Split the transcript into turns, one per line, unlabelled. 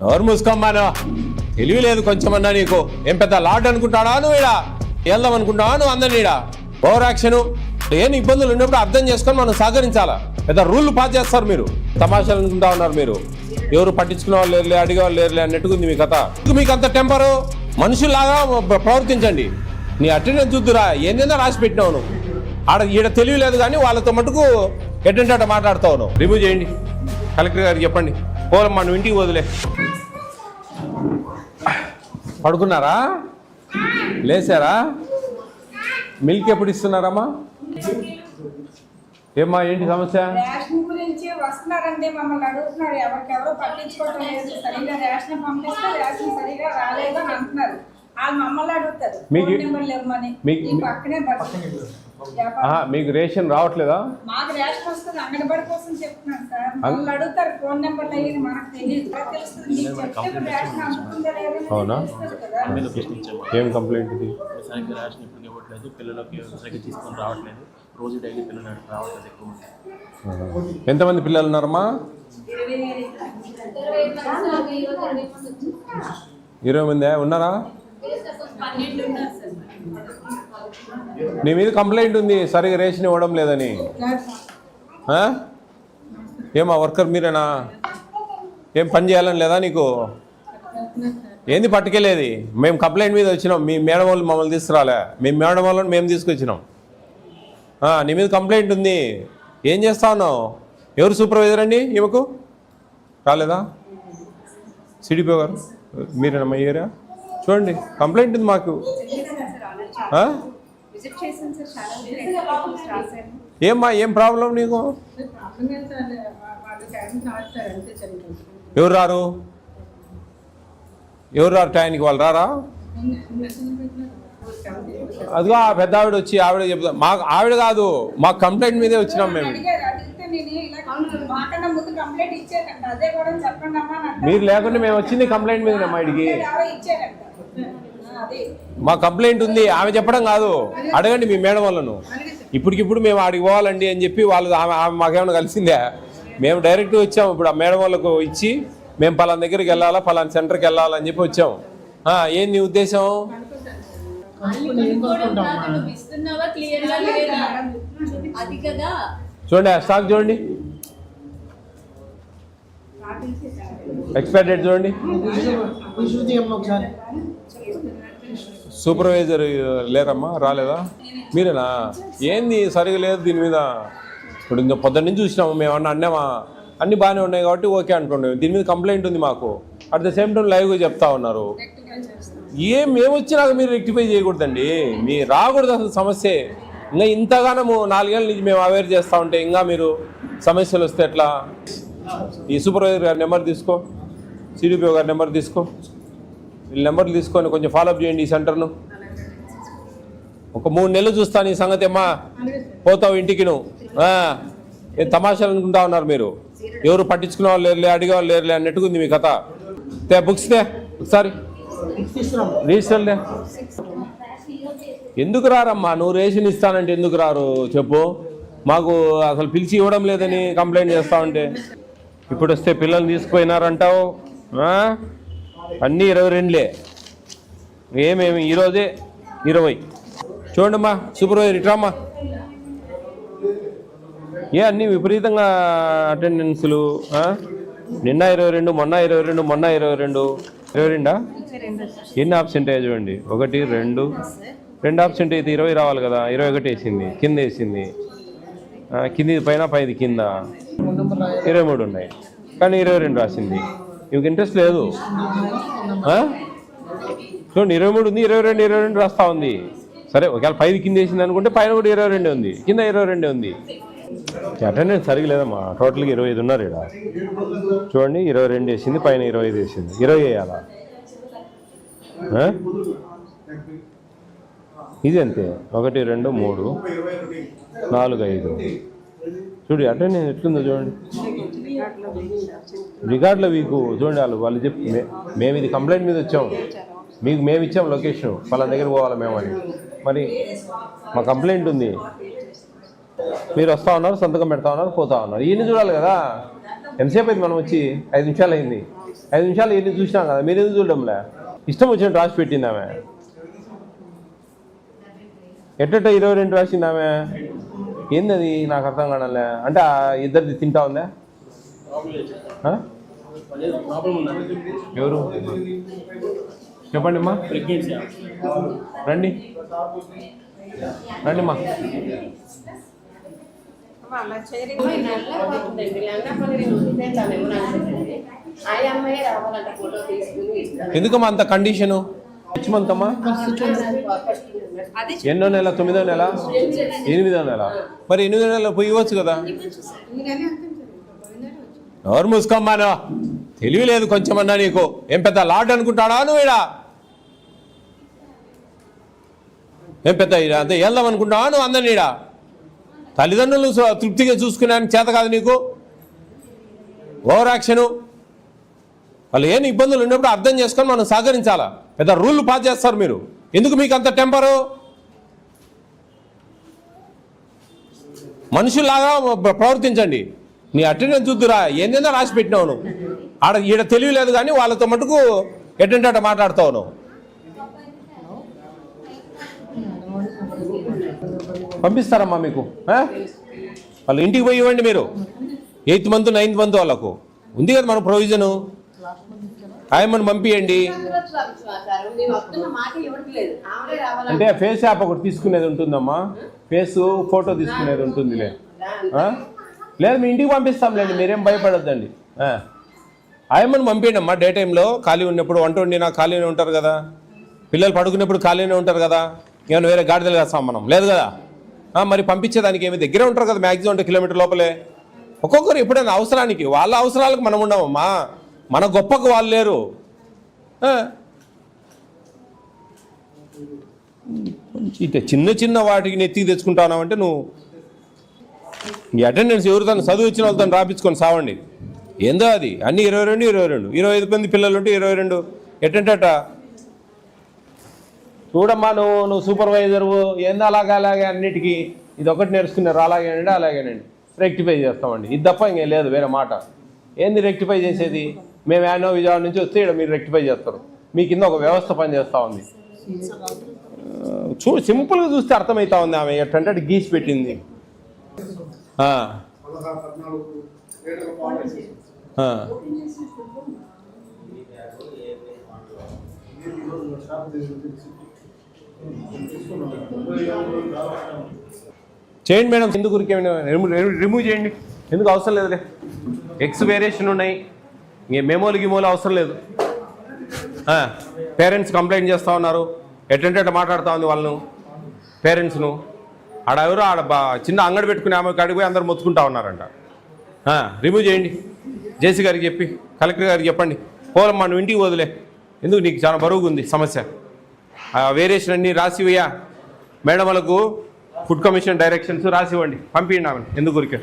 ఎవరు మూసుకోమ్మాను తెలివి లేదు కొంచెమన్నా నీకు. ఏం పెద్ద లాడ్ అనుకుంటాడా నువ్వు? ఈడ వెళ్దాం అనుకుంటావా నువ్వు? అందరినీ ఈడ ఓవర్ యాక్షన్. ఏం ఇబ్బందులు ఉన్నప్పుడు అర్థం చేసుకొని మనం సహకరించాలా. పెద్ద రూల్ పాస్ చేస్తారు మీరు. తమాషాలు అనుకుంటా ఉన్నారు మీరు. ఎవరు పట్టించుకునే వాళ్ళు లేరులే, అడిగే వాళ్ళు లేరులే అన్నట్టుకుంది మీ కథ. మీకు అంత టెంపరు. మనుషుల్లాగా ప్రవర్తించండి. నీ అటెండెన్స్ చూద్దురా, ఏందేందో రాసి పెట్టినావు నువ్వు. ఈడ తెలివి లేదు కానీ వాళ్ళతో మటుకు ఎట్టంటే మాట్లాడుతావు నువ్వు. రిమూవ్ చేయండి. కలెక్టర్ గారికి చెప్పండి. పోలమ్మా నువ్వు ఇంటికి వదిలే. పడుకున్నారా? లేచారా? మిల్క్ ఎప్పుడు ఇస్తున్నారమ్మా? ఏమ్మా ఏంటి సమస్య?
రేషన్ గురించి వస్తున్నారంటే మమ్మల్ని అడుగుతున్నారు. ఎవరికెవరో పట్టించుకోవడం లేదు. సరిగా రేషన్ పంపిస్తే రేషన్ సరిగా రాలేదు అని అంటున్నారు. వాళ్ళు మమ్మల్ని అడుగుతారు.
మీకు రేషన్ రావట్లేదా?
మాకు రేషన్ వస్తుంది. అంగన్వాడీ కోసం చెప్తున్నాను సార్. మమ్మల్ని అడుగుతారు ఫోన్ నెంబర్లు అయ్యి. మనకు తెలియదు.
అవునా? ఏం కంప్లైంట్ ఇది?
సరిగ్గా రేషన్ ఇప్పుడు ఇవ్వట్లేదు, పిల్లలకి సరిగ్గా తీసుకొని రావట్లేదు, రోజు డైలీ పిల్లలు రావట్లేదు ఎక్కువ మంది.
ఎంతమంది పిల్లలు ఉన్నారమ్మా? 20 మంది ఉన్నారా? నీ మీద కంప్లైంట్ ఉంది సరిగా రేషన్ ఇవ్వడం లేదని. ఏమా వర్కర్ మీరేనా? ఏం పని చేయాలని లేదా నీకు? ఏంది పట్టుకెళ్ళేది? మేము కంప్లైంట్ మీద వచ్చినాం. మీ మేడం వాళ్ళు మమ్మల్ని తీసుకురాలే. మేము మేడం వాళ్ళని మేము తీసుకొచ్చినాం. నీ మీద కంప్లైంట్ ఉంది. ఏం చేస్తా ఉన్నావు? ఎవరు సూపర్వైజర్ అండి? ఈమెకు రాలేదా? సిడిపో గారు మీరేనమ్మా ఈ ఏరియా? చూడండి కంప్లైంట్ ఉంది మాకు. ఏమ్మా ఏం ప్రాబ్లం నీకు? ఎవరు రారు? ఎవరు రారు టైంకి? వాళ్ళు రారా? అదిగో ఆ పెద్ద ఆవిడ వచ్చి ఆవిడ చెప్తా. మాకు ఆవిడ కాదు, మాకు కంప్లైంట్ మీదే వచ్చినాం మేము. మీరు లేకుండా మేము వచ్చింది కంప్లైంట్ మీద. మా ఇడికి మా కంప్లైంట్ ఉంది. ఆమె చెప్పడం కాదు, అడగండి మీ మేడం వాళ్ళను. ఇప్పటికిప్పుడు మేము ఆడికి పోవాలండి అని చెప్పి వాళ్ళు ఆమె మాకేమైనా కలిసిందే? మేము డైరెక్ట్ వచ్చాము. ఇప్పుడు ఆ మేడం వాళ్ళకు ఇచ్చి మేము పలానా దగ్గరికి వెళ్ళాలా, పలానా సెంటర్కి వెళ్ళాలని చెప్పి వచ్చాము. ఏం నీ ఉద్దేశం? చూడండి ఆ స్టాక్ చూడండి, ఎక్స్పైర్ డేట్ చూడండి. సూపర్వైజర్ లేరమ్మా? రాలేదా? మీరేనా? ఏంది సరిగా లేదు దీని మీద. ఇప్పుడు ఇంకా పొద్దున్న నుంచి చూసినాము. మేము అన్నామా? అన్నీ బాగానే ఉన్నాయి కాబట్టి ఓకే అంటుండే. దీని మీద కంప్లైంట్ ఉంది మాకు. అట్ ద సేమ్ టైం లైవ్గా చెప్తా ఉన్నారు. మేము వచ్చినాక మీరు రెక్టిఫై చేయకూడదండి. మీరు రాకూడదు అసలు సమస్య. ఇంకా ఇంతగానము 4 ఏళ్ళ నుంచి మేము అవేర్ చేస్తూ ఉంటే ఇంకా మీరు సమస్యలు వస్తే ఎట్లా? ఈ సూపర్వైజర్ గారి నెంబర్ తీసుకో, సిడిపిఓ గారి నెంబర్ తీసుకో. వీళ్ళ నెంబర్లు తీసుకొని కొంచెం ఫాలోఅప్ చేయండి ఈ సెంటర్ను. ఒక 3 నెలలు చూస్తాను ఈ సంగతి. అమ్మా పోతావు ఇంటికి నువ్వు. ఏం తమాషాలు అనుకుంటా ఉన్నారు మీరు. ఎవరు పట్టించుకునే వాళ్ళు లేరులే, అడిగే వాళ్ళు లేరులే అన్నట్టుకుంది మీ కథ. బుక్స్ ఒకసారి రిజిస్టర్లే. ఎందుకు రారమ్మా? నువ్వు రేషన్ ఇస్తానంటే ఎందుకు రారు చెప్పు? మాకు అసలు పిలిచి ఇవ్వడం లేదని కంప్లైంట్ చేస్తా ఉంటే ఇప్పుడు వస్తే పిల్లల్ని తీసుకుపోయినారంటావు. అన్నీ 22లే. ఏమేమి ఈరోజే 20. చూడండమ్మా సూపర్వైజర్ ఇట్రామ్మా. అన్నీ విపరీతంగా అటెండెన్సులు. నిన్న 22, మొన్న 22, మొన్న 22. 22 ఎన్ని ఆబ్సెంట్ చూడండి? 1, 2 ఆబ్సెంట్ అయితే 20 రావాలి కదా. 21 వేసింది, కింద వేసింది. కింది పైన పైది కింద 23 ఉన్నాయి కానీ 22 రాసింది. ఇవి ఇంట్రెస్ట్ లేదు. చూడండి 23 ఉంది, 22 రాస్తా ఉంది. సరే ఒకవేళ పైది కింద వేసింది అనుకుంటే పైన కూడా 22 ఉంది, కింద 22 ఉంది. అటెండెన్స్ సరిగా లేదమ్మా. టోటల్గా 25 ఉన్నారు ఇక్కడ. చూడండి 22 వేసింది, పైన 25 వేసింది. 20 వేయాలా? ఇది అంతే. 1, 2, 3, 4, 5. చూడు అటెండెన్స్ ఎట్లుందో చూడండి. రికార్డులో మీకు చూడండి. వాళ్ళు చెప్పి మేము ఇది కంప్లైంట్ మీద వచ్చాము. మీకు మేము ఇచ్చాం లొకేషన్, వాళ్ళ దగ్గర పోవాలి మేము అని. మరి మా కంప్లైంట్ ఉంది. మీరు వస్తూ ఉన్నారు, సంతకం పెడతా ఉన్నారు, పోతా ఉన్నారు. ఇవన్నీ చూడాలి కదా. ఎంతసేపు అయింది మనం వచ్చి? 5 నిమిషాలు అయింది. 5 నిమిషాలు ఎన్ని చూసినాం కదా, మీరు ఎందుకు చూడడంలే? ఇష్టం వచ్చినట్టు రాసి పెట్టింది ఆమె. ఎట్ట 22 రాసింది ఆమె. ఏంది అది నాకు అర్థం కావడంలే. అంటే ఇద్దరిది తింటా ఉందా? ఎవరు చెప్పండి అమ్మా.
ప్రెగ్నెన్సీ
రండి అమ్మా.
వాళ్ళ చేరి
ఎందుకమ్మా అంత కండిషను? 6 మంత్ అమ్మా. ఎన్నో నెల? 9వ నెల? 8వ నెల? మరి 8వ నెల పోయి ఇవ్వచ్చు కదా. ఎవరు మూసుకోమ్మాను, తెలివి లేదు కొంచెమన్నా నీకు. ఏం పెద్ద లాడ్ అనుకుంటాడా నువ్వు? ఈడ ఏం పెద్ద అంతే వెళ్దాం అనుకుంటావా నువ్వు? అందరినీ ఈడ తల్లిదండ్రులు తృప్తిగా చూసుకునేందుకు చేత కాదు నీకు. Over action. వాళ్ళు ఏం ఇబ్బందులు ఉన్నప్పుడు అర్థం చేసుకొని మనం సహకరించాలా. పెద్ద రూల్ పాస్ చేస్తారు మీరు. ఎందుకు మీకు అంత టెంపరు? మనుషుల్లాగా ప్రవర్తించండి. నీ అటెండెన్స్ చూద్దురా, ఏందేందో రాసి పెట్టినావు నువ్వు. ఈడ తెలివి లేదు కానీ వాళ్ళతో మటుకు ఎట్టంటే మాట్లాడుతావు నువ్వు. పంపిస్తారమ్మా మీకు. వాళ్ళు ఇంటికి పోయి ఇవ్వండి మీరు. 8th మంత్ 9th మంత్ వాళ్ళకు ఉంది కదా మన ప్రొవిజను. ఆయమ్మని పంపించండి. అంటే ఫేస్ యాప్ ఒకటి తీసుకునేది ఉంటుందమ్మా. ఫేస్ ఫోటో తీసుకునేది ఉంటుందిలే. లేదు మీ ఇంటికి పంపిస్తాంలేండి, మీరేం భయపడొద్దండి. ఆయమ్మని పంపించండి అమ్మా. డే టైంలో ఖాళీ ఉన్నప్పుడు వంట వండినా ఖాళీనే ఉంటారు కదా, పిల్లలు పడుకునేప్పుడు ఖాళీనే ఉంటారు కదా. ఏమైనా వేరే గాడిదలు వేస్తాం మనం? లేదు కదా. మరి పంపించేదానికి ఏమి దగ్గరే ఉంటారు కదా, మ్యాక్సిమం 1 కిలోమీటర్ లోపలే. ఒక్కొక్కరు ఎప్పుడైనా అవసరానికి, వాళ్ళ అవసరాలకు మనం ఉండమమ్మా. మన గొప్పకు వాళ్ళు లేరు. ఇక చిన్న చిన్న వాటికి నెత్తికి తెచ్చుకుంటానావంటే నువ్వు ఈ అటెండెన్స్ ఎవరితో చదువు వచ్చిన వాళ్ళతో రాపించుకొని సావండి. ఏందో అది అన్ని 22 25 మంది పిల్లలు ఉంటే 22 ఎట్టంటట. చూడమ్మా నువ్వు సూపర్వైజరు ఏందో అలాగే అన్నిటికీ ఇది ఒకటి నేర్చుకున్నారు. అలాగేనండి రెక్టిఫై చేస్తామండి. ఇది తప్ప ఇంకేం లేదు వేరే మాట. ఏంది రెక్టిఫై చేసేది? మేము యానో విజయవాడ నుంచి వస్తే ఇక్కడ మీరు రెక్టిఫై చేస్తారు. మీ కింద ఒక వ్యవస్థ పనిచేస్తూ ఉంది. సింపుల్గా చూస్తే అర్థమవుతా ఉంది. ఆమె ఎట్టంటే గీసి పెట్టింది. చేయండి మేడం. ఎందుకు రిమూవ్ చేయండి. ఎందుకు అవసరం లేదులే. ఎక్స్ వేరియేషన్ ఉన్నాయి. ఇంకే మెమోలు అవసరం లేదు. పేరెంట్స్ కంప్లైంట్ చేస్తూ ఉన్నారు. ఎట్టంటే మాట్లాడుతూ ఉంది వాళ్ళను పేరెంట్స్ను. ఎవరు చిన్న అంగడి పెట్టుకుని ఆమె కాడికి పోయి అందరు మొత్తుకుంటా ఉన్నారంట. రిమూవ్ చేయండి. జేసీ గారికి చెప్పి కలెక్టర్ గారికి చెప్పండి. పోలమ్మా నువ్వు ఇంటికి వదిలే. ఎందుకు నీకు చాలా బరువుగా ఉంది సమస్య. వేరియేషన్ అన్నీ రాసివయ్యా. మేడం వాళ్ళకు ఫుడ్ కమిషన్ డైరెక్షన్స్ రాసివ్వండి. పంపించండి ఆమెను. ఎందుకు ఊరికే